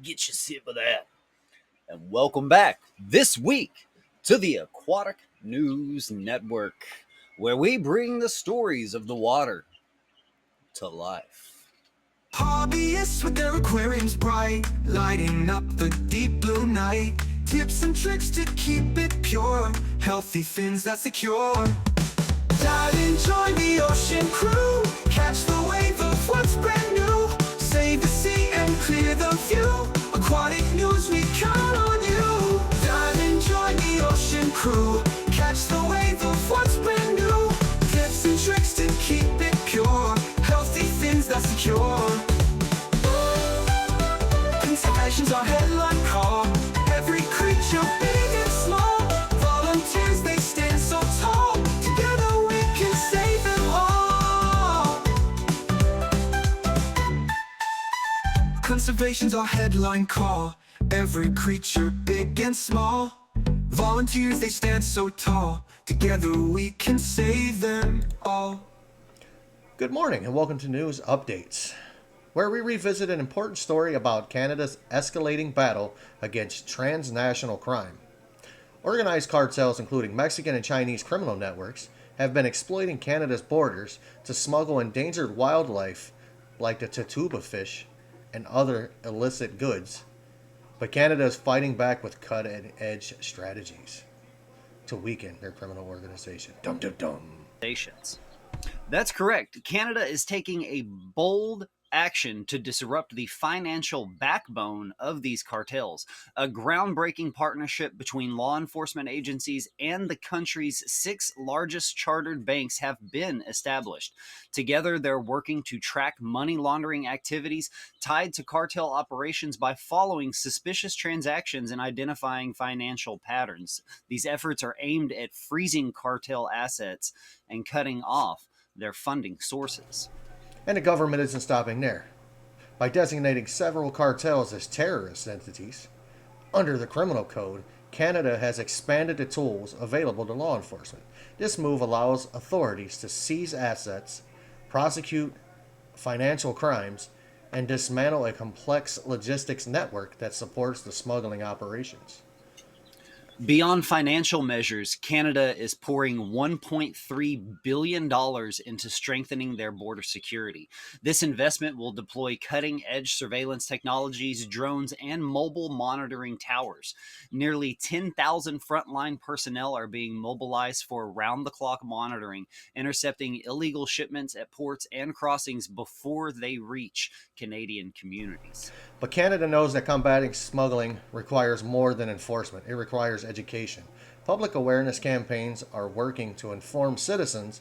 Get your sip of that. And welcome back this week to the Aquatic News Network, where we bring the stories of the water to life. Hobbyists with their aquariums bright, lighting up the deep blue night. Tips and tricks to keep it pure, healthy fins that secure. Dive and join the ocean crew, catch the wave of what's brand new. Save the sea and clear the view, Aquatic News, we count on you. Dive and join the ocean crew, catch the wave of what's brand new. Tips and tricks to keep it pure, healthy fins that secure. Conservation's our headline call, every creature big and small. Volunteers, they stand so tall, together we can save them all. Conservation's our headline call, every creature big and small. Volunteers, they stand so tall, together we can save them all. Good morning and welcome to News Updates, where we revisit an important story about Canada's escalating battle against transnational crime. Organized cartels, including Mexican and Chinese criminal networks, have been exploiting Canada's borders to smuggle endangered wildlife like the tatuba fish and other illicit goods. But Canada is fighting back with cut-edge strategies to weaken their criminal organization. Dum dum dum. That's correct. Canada is taking a bold action to disrupt the financial backbone of these cartels. A groundbreaking partnership between law enforcement agencies and the country's 6 largest chartered banks have been established. Together, they're working to track money laundering activities tied to cartel operations by following suspicious transactions and identifying financial patterns. These efforts are aimed at freezing cartel assets and cutting off their funding sources. And the government isn't stopping there. By designating several cartels as terrorist entities, under the criminal code, Canada has expanded the tools available to law enforcement. This move allows authorities to seize assets, prosecute financial crimes, and dismantle a complex logistics network that supports the smuggling operations. Beyond financial measures, Canada is pouring $1.3 billion into strengthening their border security. This investment will deploy cutting-edge surveillance technologies, drones, and mobile monitoring towers. Nearly 10,000 frontline personnel are being mobilized for round-the-clock monitoring, intercepting illegal shipments at ports and crossings before they reach Canadian communities. But Canada knows that combating smuggling requires more than enforcement. It requires education. Public awareness campaigns are working to inform citizens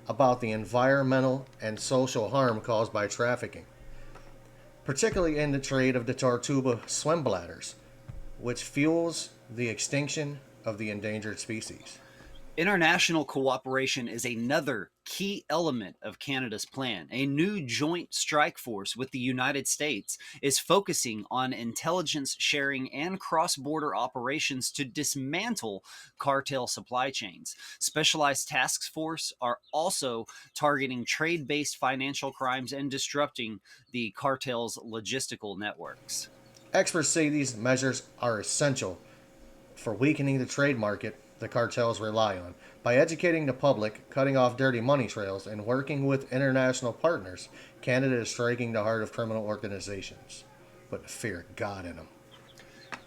about the environmental and social harm caused by trafficking, particularly in the trade of the tortuga swim bladders, which fuels the extinction of the endangered species. International cooperation is another key element of Canada's plan. A new joint strike force with the United States is focusing on intelligence sharing and cross-border operations to dismantle cartel supply chains. Specialized task forces are also targeting trade-based financial crimes and disrupting the cartel's logistical networks. Experts say these measures are essential for weakening the trade market the cartels rely on. By educating the public, cutting off dirty money trails, and working with international partners, Canada is striking the heart of criminal organizations. Put the fear of God in them.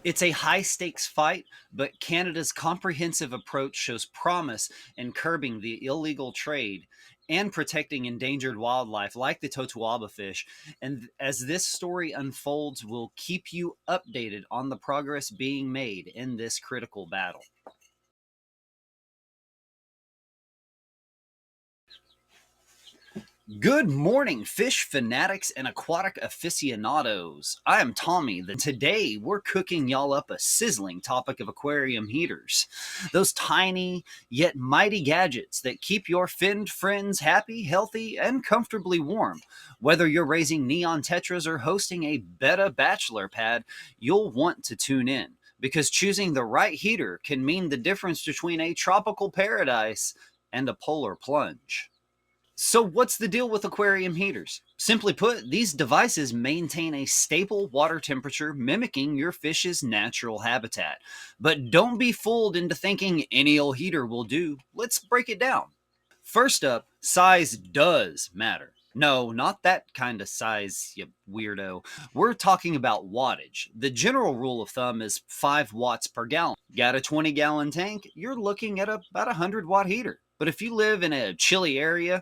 It's a high-stakes fight, but Canada's comprehensive approach shows promise in curbing the illegal trade and protecting endangered wildlife like the totuaba fish. And as this story unfolds, we'll keep you updated on the progress being made in this critical battle. Good morning, fish fanatics and aquatic aficionados. I am Tommy. Today, we're cooking y'all up a sizzling topic of aquarium heaters. Those tiny yet mighty gadgets that keep your finned friends happy, healthy, and comfortably warm. Whether you're raising neon tetras or hosting a betta bachelor pad, you'll want to tune in, because choosing the right heater can mean the difference between a tropical paradise and a polar plunge. So, what's the deal with aquarium heaters? Simply put, these devices maintain a stable water temperature mimicking your fish's natural habitat. But don't be fooled into thinking any old heater will do. Let's break it down. First up, size does matter. No, not that kind of size, you weirdo. We're talking about wattage. The general rule of thumb is 5 watts per gallon. Got a 20-gallon tank? You're looking at about a 100-watt heater. But if you live in a chilly area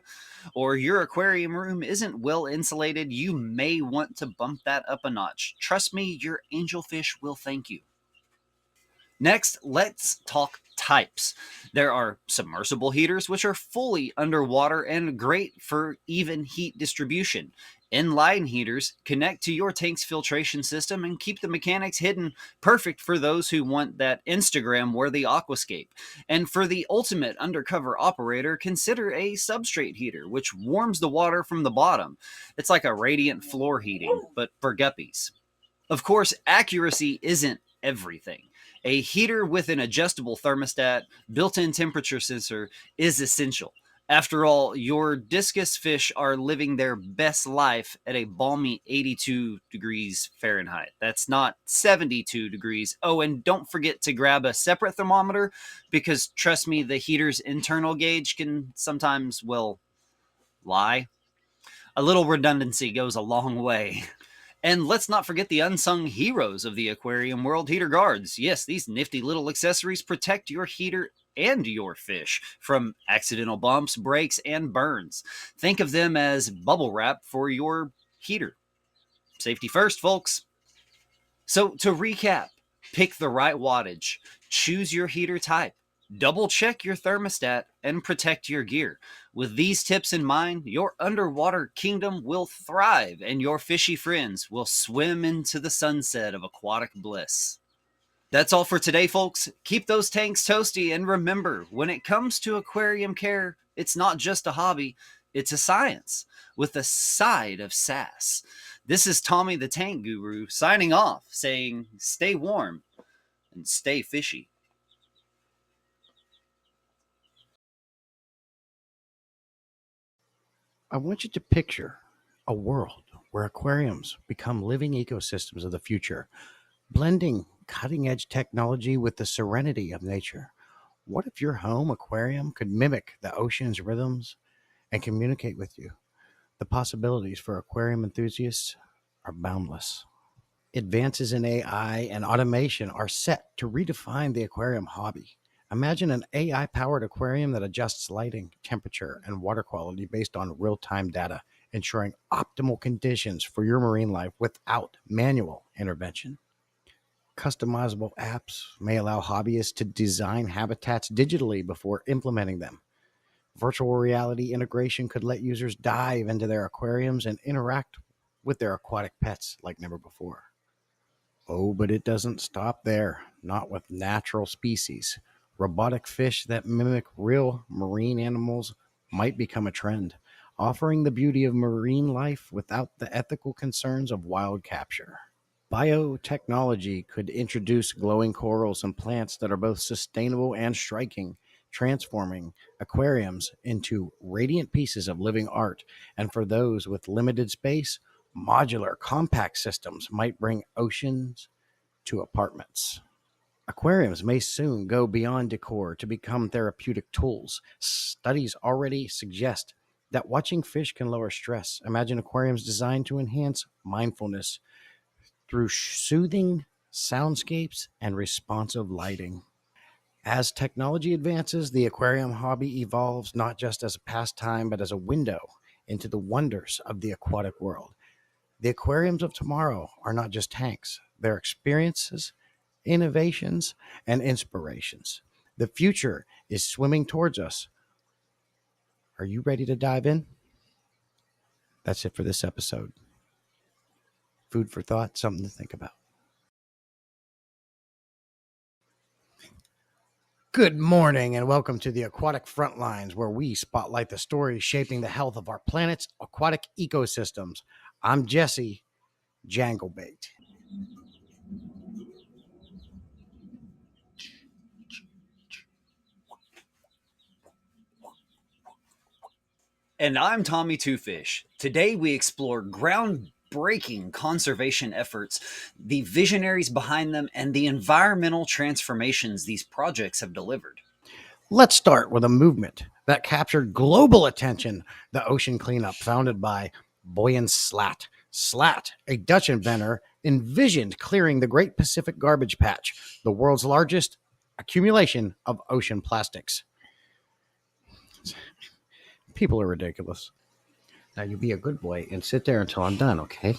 or your aquarium room isn't well insulated, you may want to bump that up a notch. Trust me, your angelfish will thank you. Next, let's talk types. There are submersible heaters, which are fully underwater and great for even heat distribution. Inline heaters connect to your tank's filtration system and keep the mechanics hidden, perfect for those who want that Instagram worthy aquascape. And for the ultimate undercover operator, consider a substrate heater, which warms the water from the bottom. It's like a radiant floor heating, but for guppies. Of course, accuracy isn't everything. A heater with an adjustable thermostat, built in temperature sensor is essential. After all, your discus fish are living their best life at a balmy 82 degrees Fahrenheit. That's not 72 degrees. Oh, and don't forget to grab a separate thermometer because trust me, the heater's internal gauge can sometimes, well, lie. A little redundancy goes a long way. And let's not forget the unsung heroes of the aquarium world, heater guards. Yes, these nifty little accessories protect your heater and your fish from accidental bumps, breaks, and burns. Think of them as bubble wrap for your heater. Safety first, folks. So, to recap, pick the right wattage, choose your heater type, double check your thermostat, and protect your gear. With these tips in mind, your underwater kingdom will thrive and your fishy friends will swim into the sunset of aquatic bliss. That's all for today, folks. Keep those tanks toasty, and remember, when it comes to aquarium care, it's not just a hobby, it's a science with a side of sass. This is Tommy the Tank Guru signing off, saying stay warm and stay fishy. I want you to picture a world where aquariums become living ecosystems of the future, blending cutting edge technology with the serenity of nature. What if your home aquarium could mimic the ocean's rhythms and communicate with you? The possibilities for aquarium enthusiasts are boundless. Advances in AI and automation are set to redefine the aquarium hobby. Imagine an AI powered aquarium that adjusts lighting, temperature, and water quality based on real time data, ensuring optimal conditions for your marine life without manual intervention. Customizable apps may allow hobbyists to design habitats digitally before implementing them. Virtual reality integration could let users dive into their aquariums and interact with their aquatic pets like never before. Oh, but it doesn't stop there, not with natural species. Robotic fish that mimic real marine animals might become a trend, offering the beauty of marine life without the ethical concerns of wild capture. Biotechnology could introduce glowing corals and plants that are both sustainable and striking, transforming aquariums into radiant pieces of living art. And for those with limited space, modular compact systems might bring oceans to apartments. Aquariums may soon go beyond decor to become therapeutic tools. Studies already suggest that watching fish can lower stress. Imagine aquariums designed to enhance mindfulness through soothing soundscapes and responsive lighting. As technology advances, the aquarium hobby evolves not just as a pastime, but as a window into the wonders of the aquatic world. The aquariums of tomorrow are not just tanks, they're experiences, innovations, and inspirations. The future is swimming towards us. Are you ready to dive in? That's it for this episode. Food for thought, something to think about. Good morning and welcome to the Aquatic Frontlines, where we spotlight the stories shaping the health of our planet's aquatic ecosystems. I'm Jesse Janglebait. And I'm Tommy Two Fish. Today we explore groundbreaking conservation efforts, the visionaries behind them, and the environmental transformations these projects have delivered. Let's start with a movement that captured global attention, the ocean cleanup, founded by Boyan Slat. Slat, a Dutch inventor, envisioned clearing the Great Pacific Garbage Patch, the world's largest accumulation of ocean plastics. People are ridiculous. Now, you be a good boy and sit there until I'm done, okay?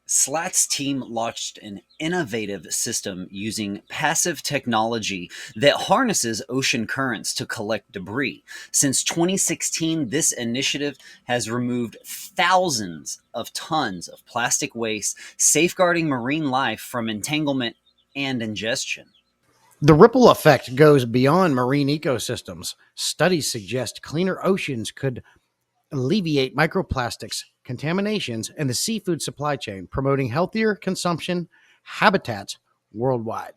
Slat's team launched an innovative system using passive technology that harnesses ocean currents to collect debris. Since 2016, this initiative has removed thousands of tons of plastic waste, safeguarding marine life from entanglement and ingestion. The ripple effect goes beyond marine ecosystems. Studies suggest cleaner oceans could alleviate microplastics, contaminations, and the seafood supply chain, promoting healthier consumption habitats worldwide.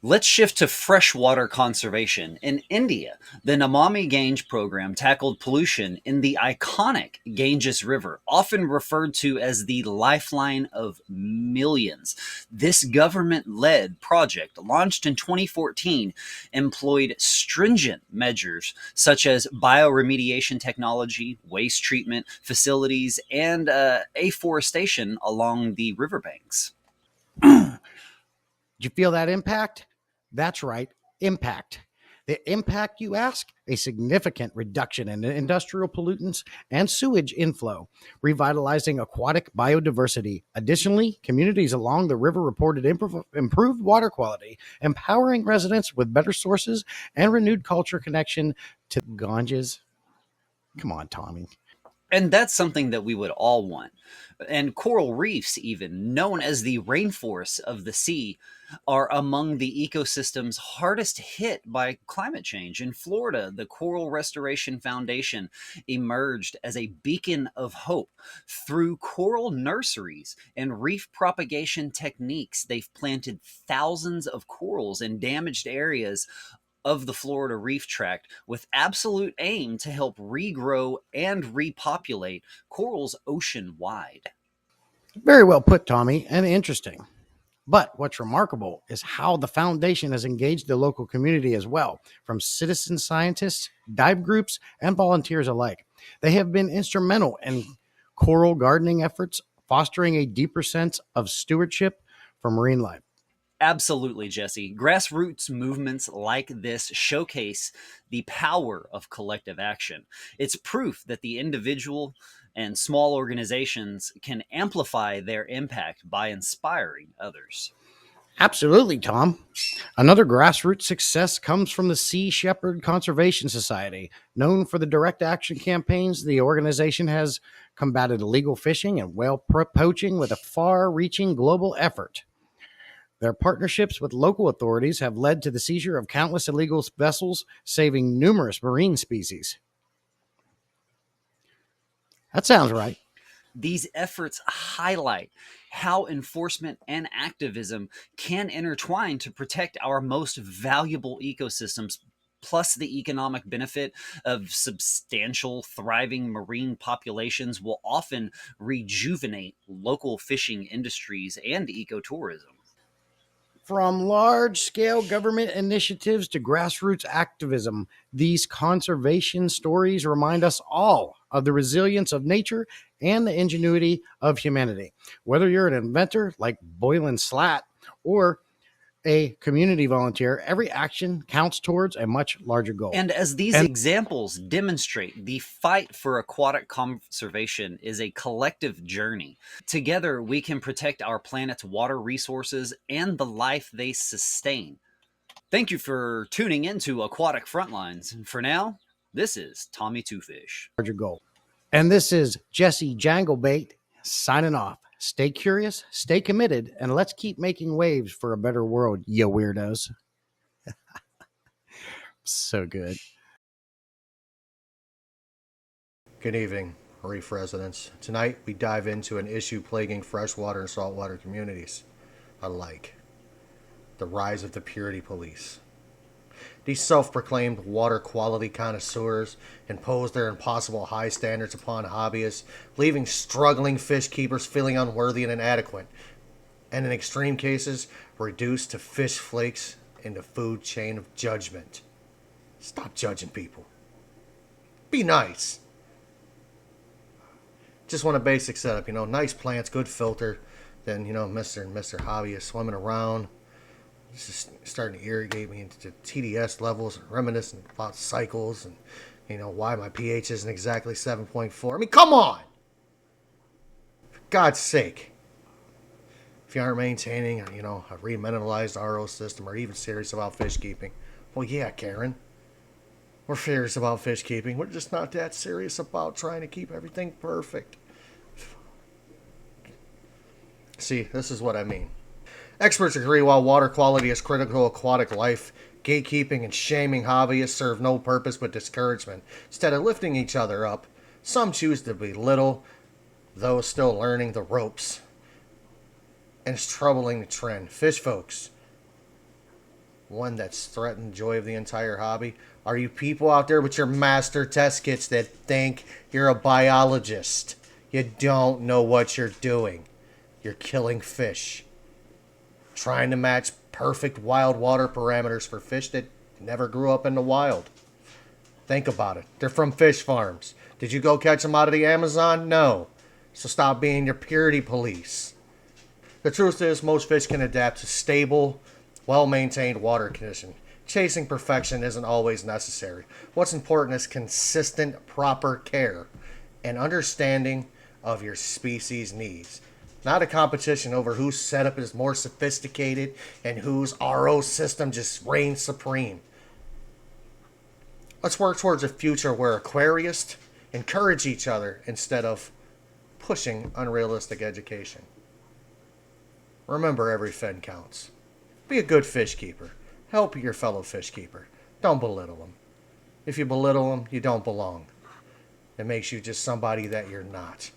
Let's shift to freshwater conservation. In India, the Namami Gange program tackled pollution in the iconic Ganges River, often referred to as the lifeline of millions. This government led project, launched in 2014, employed stringent measures such as bioremediation technology, waste treatment facilities, and afforestation along the riverbanks. Did you feel that impact? That's right, impact. The impact, you ask? A significant reduction in industrial pollutants and sewage inflow, revitalizing aquatic biodiversity. Additionally, communities along the river reported improved water quality, empowering residents with better sources and renewed culture connection to Ganges. Come on, Tommy. And that's something that we would all want. And coral reefs, even known as the rainforests of the sea, are among the ecosystems hardest hit by climate change. In Florida, the Coral Restoration Foundation emerged as a beacon of hope. Through coral nurseries and reef propagation techniques, they've planted thousands of corals in damaged areas of the Florida Reef Tract with absolute aim to help regrow and repopulate corals ocean wide. Very well put, Tommy, and interesting. But what's remarkable is how the foundation has engaged the local community as well, from citizen scientists, dive groups, and volunteers alike. They have been instrumental in coral gardening efforts, fostering a deeper sense of stewardship for marine life. Absolutely, Jesse. Grassroots movements like this showcase the power of collective action. It's proof that the individual and small organizations can amplify their impact by inspiring others. Absolutely, Tom. Another grassroots success comes from the Sea Shepherd Conservation Society. Known for the direct action campaigns, the organization has combated illegal fishing and whale poaching with a far reaching global effort. Their partnerships with local authorities have led to the seizure of countless illegal vessels, saving numerous marine species. That sounds right. These efforts highlight how enforcement and activism can intertwine to protect our most valuable ecosystems, plus the economic benefit of substantial, thriving marine populations will often rejuvenate local fishing industries and ecotourism. From large scale government initiatives to grassroots activism, these conservation stories remind us all of the resilience of nature and the ingenuity of humanity. Whether you're an inventor like Boylan Slat or a community volunteer, every action counts towards a much larger goal. And as these examples demonstrate, the fight for aquatic conservation is a collective journey. Together, we can protect our planet's water resources and the life they sustain. Thank you for tuning into Aquatic Frontlines. For now, this is Tommy Two Fish. Larger goal. And this is Jesse Janglebait signing off. Stay curious, stay committed, and let's keep making waves for a better world, you weirdos. So good. Good evening, Reef residents. Tonight we dive into an issue plaguing freshwater and saltwater communities alike: the rise of the purity police. These self-proclaimed water quality connoisseurs impose their impossible high standards upon hobbyists, leaving struggling fish keepers feeling unworthy and inadequate, and in extreme cases, reduced to fish flakes in the food chain of judgment. Stop judging people. Be nice. Just want a basic setup, nice plants, good filter. Then, Mr. and Mr. Hobbyist swimming around. It's just starting to irrigate me into TDS levels, reminiscent about cycles and, why my pH isn't exactly 7.4. I mean, come on! For God's sake. If you aren't maintaining, a remineralized RO system or even serious about fish keeping, well, yeah, Karen. We're serious about fish keeping. We're just not that serious about trying to keep everything perfect. See, this is what I mean. Experts agree while water quality is critical to aquatic life, gatekeeping and shaming hobbyists serve no purpose but discouragement. Instead of lifting each other up, some choose to belittle those still learning the ropes. And it's troubling the trend. Fish folks, one that's threatened the joy of the entire hobby, are you people out there with your master test kits that think you're a biologist? You don't know what you're doing. You're killing fish. Trying to match perfect wild water parameters for fish that never grew up in the wild. Think about it. They're from fish farms. Did you go catch them out of the Amazon? No. So stop being your purity police. The truth is, most fish can adapt to stable, well-maintained water conditions. Chasing perfection isn't always necessary. What's important is consistent, proper care and understanding of your species' needs. Not a competition over whose setup is more sophisticated and whose RO system just reigns supreme. Let's work towards a future where aquarists encourage each other instead of pushing unrealistic education. Remember, every fin counts. Be a good fish keeper. Help your fellow fish keeper. Don't belittle them. If you belittle them, you don't belong. It makes you just somebody that you're not.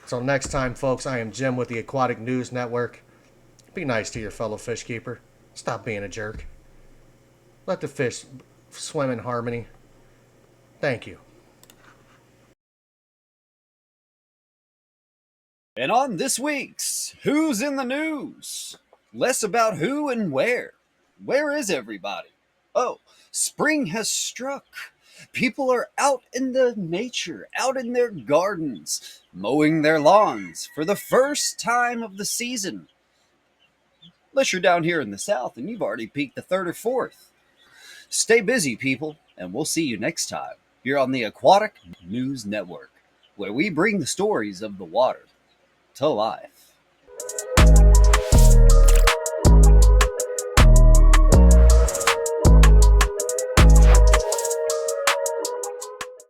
Until next time, folks, I am Jim with the Aquatic News Network. Be nice to your fellow fish keeper. Stop being a jerk. Let the fish swim in harmony. Thank you. And on this week's Who's in the News? Less about who and where. Where is everybody? Oh, spring has struck. People are out in the nature, out in their gardens, mowing their lawns for the first time of the season. Unless you're down here in the south and you've already peaked the third or fourth. Stay busy, people, and we'll see you next time here on the Aquatic News Network, where we bring the stories of the water to life.